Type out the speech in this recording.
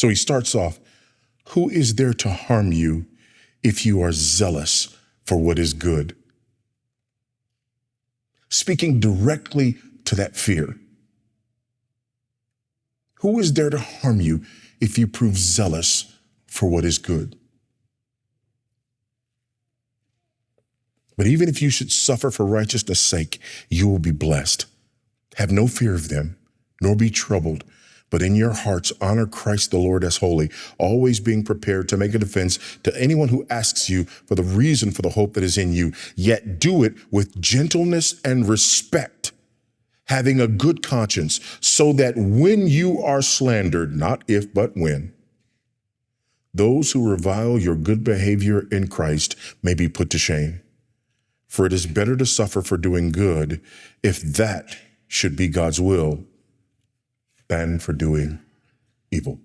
So he starts off, who is there to harm you if you are zealous for what is good? Speaking directly to that fear. Who is there to harm you if you prove zealous for what is good? But even if you should suffer for righteousness' sake, you will be blessed. Have no fear of them, nor be troubled, but in your hearts honor Christ the Lord as holy, always being prepared to make a defense to anyone who asks you for the reason for the hope that is in you, yet do it with gentleness and respect, having a good conscience, so that when you are slandered, not if but when, those who revile your good behavior in Christ may be put to shame. For it is better to suffer for doing good, if that should be God's will, than for doing evil.